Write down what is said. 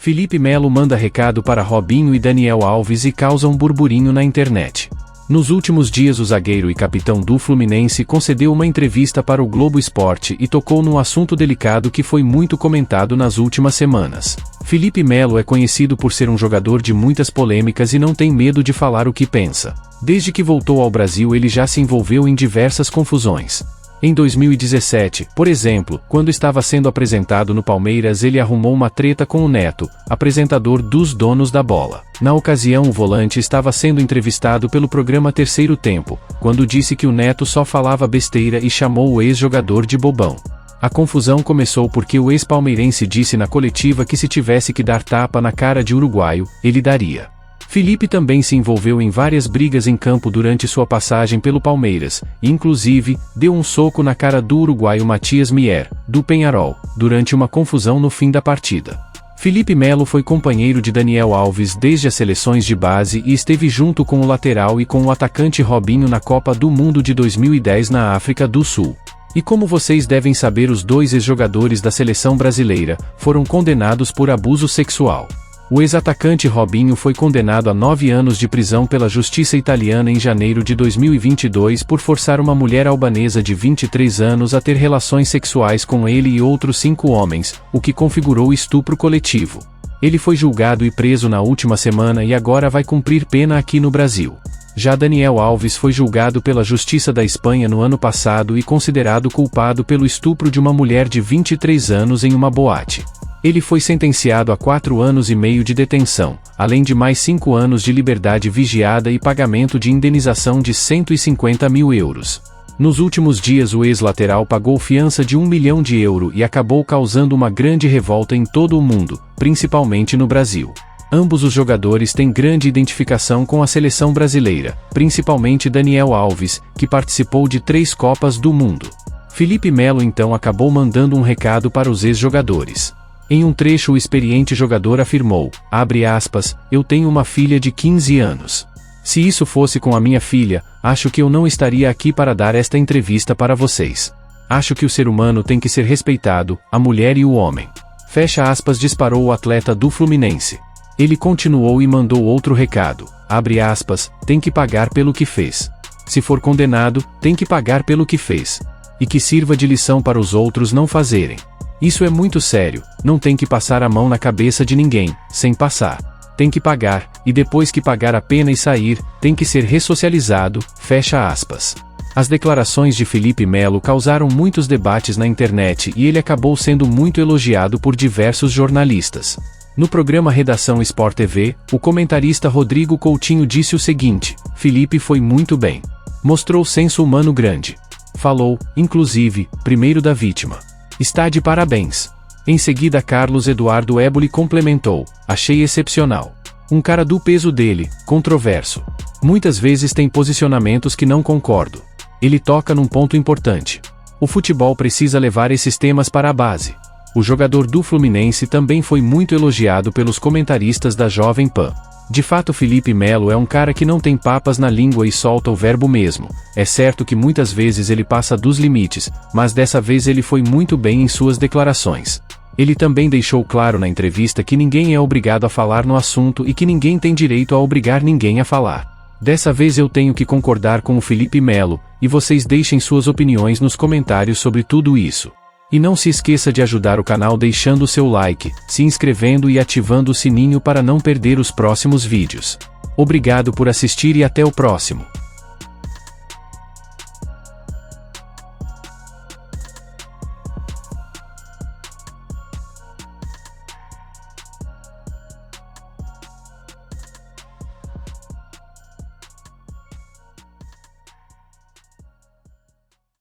Felipe Melo manda recado para Robinho e Daniel Alves e causa um burburinho na internet. Nos últimos dias o zagueiro e capitão do Fluminense concedeu uma entrevista para o Globo Esporte e tocou num assunto delicado que foi muito comentado nas últimas semanas. Felipe Melo é conhecido por ser um jogador de muitas polêmicas e não tem medo de falar o que pensa. Desde que voltou ao Brasil ele já se envolveu em diversas confusões. Em 2017, por exemplo, quando estava sendo apresentado no Palmeiras, ele arrumou uma treta com o Neto, apresentador dos Donos da Bola. Na ocasião, o volante estava sendo entrevistado pelo programa Terceiro Tempo, quando disse que o Neto só falava besteira e chamou o ex-jogador de bobão. A confusão começou porque o ex-palmeirense disse na coletiva que se tivesse que dar tapa na cara de uruguaio, ele daria. Felipe também se envolveu em várias brigas em campo durante sua passagem pelo Palmeiras, e inclusive, deu um soco na cara do uruguaio Matias Mier, do Peñarol, durante uma confusão no fim da partida. Felipe Melo foi companheiro de Daniel Alves desde as seleções de base e esteve junto com o lateral e com o atacante Robinho na Copa do Mundo de 2010 na África do Sul. E como vocês devem saber, os dois ex-jogadores da seleção brasileira foram condenados por abuso sexual. O ex-atacante Robinho foi condenado a 9 anos de prisão pela justiça italiana em janeiro de 2022 por forçar uma mulher albanesa de 23 anos a ter relações sexuais com ele e outros 5 homens, o que configurou estupro coletivo. Ele foi julgado e preso na última semana e agora vai cumprir pena aqui no Brasil. Já Daniel Alves foi julgado pela Justiça da Espanha no ano passado e considerado culpado pelo estupro de uma mulher de 23 anos em uma boate. Ele foi sentenciado a 4 anos e meio de detenção, além de mais 5 anos de liberdade vigiada e pagamento de indenização de 150 mil euros. Nos últimos dias o ex-lateral pagou fiança de 1 milhão de euros e acabou causando uma grande revolta em todo o mundo, principalmente no Brasil. Ambos os jogadores têm grande identificação com a seleção brasileira, principalmente Daniel Alves, que participou de 3 Copas do Mundo. Felipe Melo então acabou mandando um recado para os ex-jogadores. Em um trecho o experiente jogador afirmou, abre aspas, eu tenho uma filha de 15 anos. Se isso fosse com a minha filha, acho que eu não estaria aqui para dar esta entrevista para vocês. Acho que o ser humano tem que ser respeitado, a mulher e o homem. Fecha aspas, disparou o atleta do Fluminense. Ele continuou e mandou outro recado, abre aspas, tem que pagar pelo que fez. Se for condenado, tem que pagar pelo que fez. E que sirva de lição para os outros não fazerem. Isso é muito sério, não tem que passar a mão na cabeça de ninguém, sem passar. Tem que pagar, e depois que pagar a pena e sair, tem que ser ressocializado, fecha aspas. As declarações de Felipe Melo causaram muitos debates na internet e ele acabou sendo muito elogiado por diversos jornalistas. No programa Redação Sport TV, o comentarista Rodrigo Coutinho disse o seguinte, Felipe foi muito bem. Mostrou senso humano grande. Falou, inclusive, primeiro da vítima. Está de parabéns. Em seguida Carlos Eduardo Éboli complementou, achei excepcional. Um cara do peso dele, controverso. Muitas vezes tem posicionamentos que não concordo. Ele toca num ponto importante. O futebol precisa levar esses temas para a base. O jogador do Fluminense também foi muito elogiado pelos comentaristas da Jovem Pan. De fato Felipe Melo é um cara que não tem papas na língua e solta o verbo mesmo. É certo que muitas vezes ele passa dos limites, mas dessa vez ele foi muito bem em suas declarações. Ele também deixou claro na entrevista que ninguém é obrigado a falar no assunto e que ninguém tem direito a obrigar ninguém a falar. Dessa vez eu tenho que concordar com o Felipe Melo, e vocês deixem suas opiniões nos comentários sobre tudo isso. E não se esqueça de ajudar o canal deixando o seu like, se inscrevendo e ativando o sininho para não perder os próximos vídeos. Obrigado por assistir e até o próximo.